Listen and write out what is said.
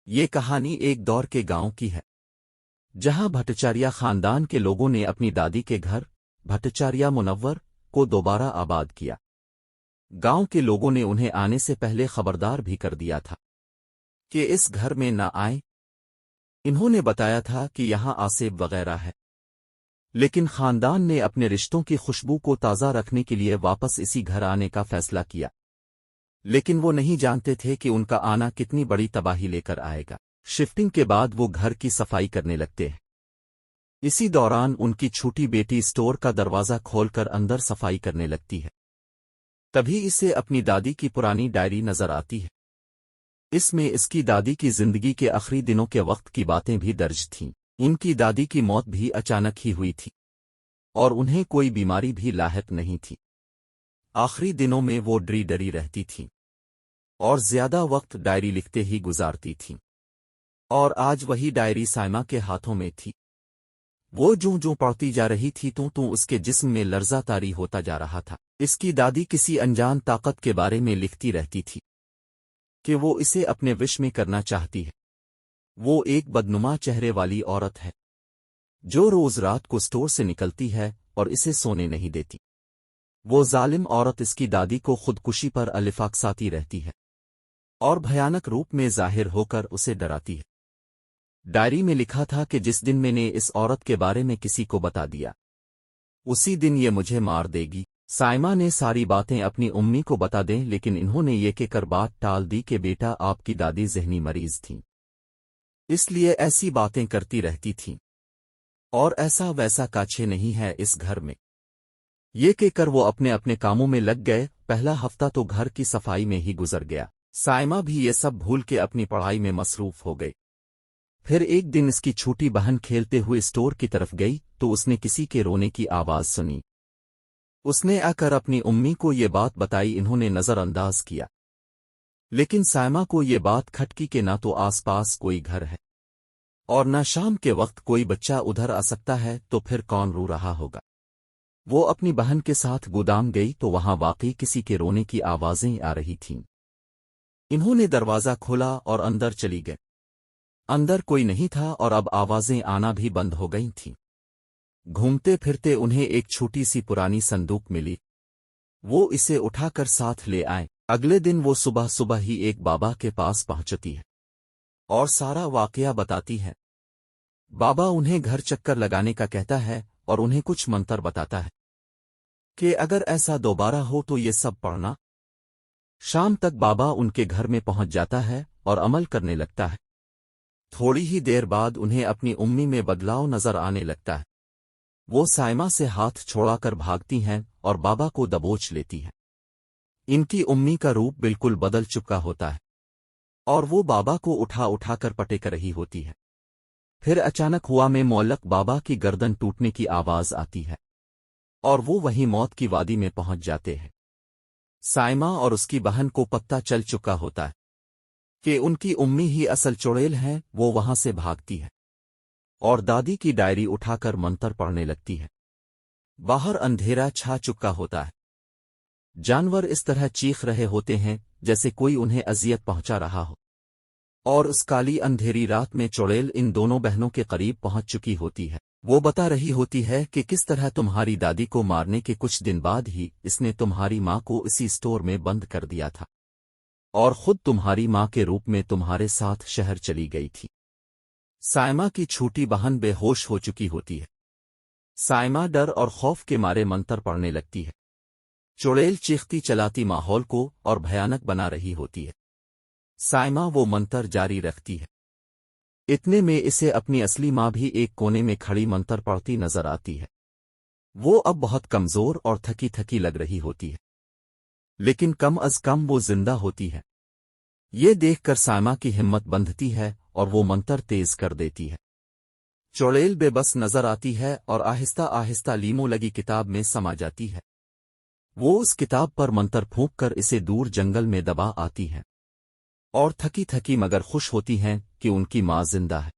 یہ کہانی ایک دور کے گاؤں کی ہے جہاں بھٹچاریہ خاندان کے لوگوں نے اپنی دادی کے گھر بھٹچاریہ منور کو دوبارہ آباد کیا۔ گاؤں کے لوگوں نے انہیں آنے سے پہلے خبردار بھی کر دیا تھا کہ اس گھر میں نہ آئیں۔ انہوں نے بتایا تھا کہ یہاں آسیب وغیرہ ہے، لیکن خاندان نے اپنے رشتوں کی خوشبو کو تازہ رکھنے کے لیے واپس اسی گھر آنے کا فیصلہ کیا، لیکن وہ نہیں جانتے تھے کہ ان کا آنا کتنی بڑی تباہی لے کر آئے گا۔ شفٹنگ کے بعد وہ گھر کی صفائی کرنے لگتے ہیں۔ اسی دوران ان کی چھوٹی بیٹی اسٹور کا دروازہ کھول کر اندر صفائی کرنے لگتی ہے۔ تبھی اسے اپنی دادی کی پرانی ڈائری نظر آتی ہے۔ اس میں اس کی دادی کی زندگی کے آخری دنوں کے وقت کی باتیں بھی درج تھیں۔ ان کی دادی کی موت بھی اچانک ہی ہوئی تھی اور انہیں کوئی بیماری بھی لاحق نہیں تھی۔ آخری دنوں میں وہ ڈری ڈری رہتی تھیں اور زیادہ وقت ڈائری لکھتے ہی گزارتی تھیں، اور آج وہی ڈائری سائمہ کے ہاتھوں میں تھی۔ وہ جو پڑھتی جا رہی تھی تو اس کے جسم میں لرزہ طاری ہوتا جا رہا تھا۔ اس کی دادی کسی انجان طاقت کے بارے میں لکھتی رہتی تھی کہ وہ اسے اپنے وش میں کرنا چاہتی ہے۔ وہ ایک بدنما چہرے والی عورت ہے جو روز رات کو اسٹور سے نکلتی ہے اور اسے سونے نہیں دیتی۔ وہ ظالم عورت اس کی دادی کو خودکشی پر الفاقساتی رہتی ہے اور بھیانک روپ میں ظاہر ہو کر اسے ڈراتی ہے۔ ڈائری میں لکھا تھا کہ جس دن میں نے اس عورت کے بارے میں کسی کو بتا دیا، اسی دن یہ مجھے مار دے گی۔ سائمہ نے ساری باتیں اپنی امی کو بتا دیں، لیکن انہوں نے یہ کہہ کر بات ٹال دی کہ بیٹا، آپ کی دادی ذہنی مریض تھیں، اس لیے ایسی باتیں کرتی رہتی تھیں، اور ایسا ویسا کاچھے نہیں ہے اس گھر میں۔ یہ کہہ کر وہ اپنے کاموں میں لگ گئے۔ پہلا ہفتہ تو گھر کی صفائی میں ہی گزر گیا۔ سائمہ بھی یہ سب بھول کے اپنی پڑھائی میں مصروف ہو گئی۔ پھر ایک دن اس کی چھوٹی بہن کھیلتے ہوئے اسٹور کی طرف گئی تو اس نے کسی کے رونے کی آواز سنی۔ اس نے آ کر اپنی امی کو یہ بات بتائی۔ انہوں نے نظر انداز کیا، لیکن سائمہ کو یہ بات کھٹکی کہ نہ تو آس پاس کوئی گھر ہے اور نہ شام کے وقت کوئی بچہ ادھر آ سکتا ہے، تو پھر کون رو رہا ہوگا۔ وہ اپنی بہن کے ساتھ گودام گئی تو وہاں واقعی کسی کے رونے کی آوازیں آ رہی تھیں۔ انہوں نے دروازہ کھولا اور اندر چلی گئے۔ اندر کوئی نہیں تھا اور اب آوازیں آنا بھی بند ہو گئی تھیں۔ گھومتے پھرتے انہیں ایک چھوٹی سی پرانی صندوق ملی۔ وہ اسے اٹھا کر ساتھ لے آئے۔ اگلے دن وہ صبح ہی ایک بابا کے پاس پہنچتی ہے اور سارا واقعہ بتاتی ہے۔ بابا انہیں گھر چکر لگانے کا کہتا ہے اور انہیں کچھ منتر بتاتا ہے کہ اگر ایسا دوبارہ ہو تو یہ سب پڑھنا۔ شام تک بابا ان کے گھر میں پہنچ جاتا ہے اور عمل کرنے لگتا ہے۔ تھوڑی ہی دیر بعد انہیں اپنی امی میں بدلاؤ نظر آنے لگتا ہے۔ وہ سائمہ سے ہاتھ چھوڑا کر بھاگتی ہیں اور بابا کو دبوچ لیتی ہیں۔ ان کی امی کا روپ بالکل بدل چکا ہوتا ہے اور وہ بابا کو اٹھا کر پٹک رہی ہوتی ہے۔ پھر اچانک ہوا میں معلق بابا کی گردن ٹوٹنے کی آواز آتی ہے اور وہ وہیں موت کی وادی میں پہنچ جاتے ہیں۔ سائمہ اور اس کی بہن کو پتہ چل چکا ہوتا ہے کہ ان کی امی ہی اصل چڑیل ہیں۔ وہ وہاں سے بھاگتی ہے اور دادی کی ڈائری اٹھا کر منتر پڑھنے لگتی ہے۔ باہر اندھیرا چھا چکا ہوتا ہے۔ جانور اس طرح چیخ رہے ہوتے ہیں جیسے کوئی انہیں اذیت پہنچا رہا ہو، اور اس کالی اندھیری رات میں چڑیل ان دونوں بہنوں کے قریب پہنچ چکی ہوتی ہے۔ وہ بتا رہی ہوتی ہے کہ کس طرح تمہاری دادی کو مارنے کے کچھ دن بعد ہی اس نے تمہاری ماں کو اسی اسٹور میں بند کر دیا تھا اور خود تمہاری ماں کے روپ میں تمہارے ساتھ شہر چلی گئی تھی۔ سائمہ کی چھوٹی بہن بے ہوش ہو چکی ہوتی ہے۔ سائمہ ڈر اور خوف کے مارے منتر پڑھنے لگتی ہے۔ چڑیل چیختی چلاتی ماحول کو اور بھیانک بنا رہی ہوتی ہے۔ سائمہ وہ منتر جاری رکھتی ہے۔ اتنے میں اسے اپنی اصلی ماں بھی ایک کونے میں کھڑی منتر پڑھتی نظر آتی ہے۔ وہ اب بہت کمزور اور تھکی لگ رہی ہوتی ہے، لیکن کم از کم وہ زندہ ہوتی ہے۔ یہ دیکھ کر سائمہ کی ہمت بندھتی ہے اور وہ منتر تیز کر دیتی ہے۔ چڑیل بے بس نظر آتی ہے اور آہستہ لیمو لگی کتاب میں سما جاتی ہے۔ وہ اس کتاب پر منتر پھونک کر اسے دور جنگل میں دبا آتی ہے اور تھکی مگر خوش ہوتی ہیں کہ ان کی ماں زندہ ہے۔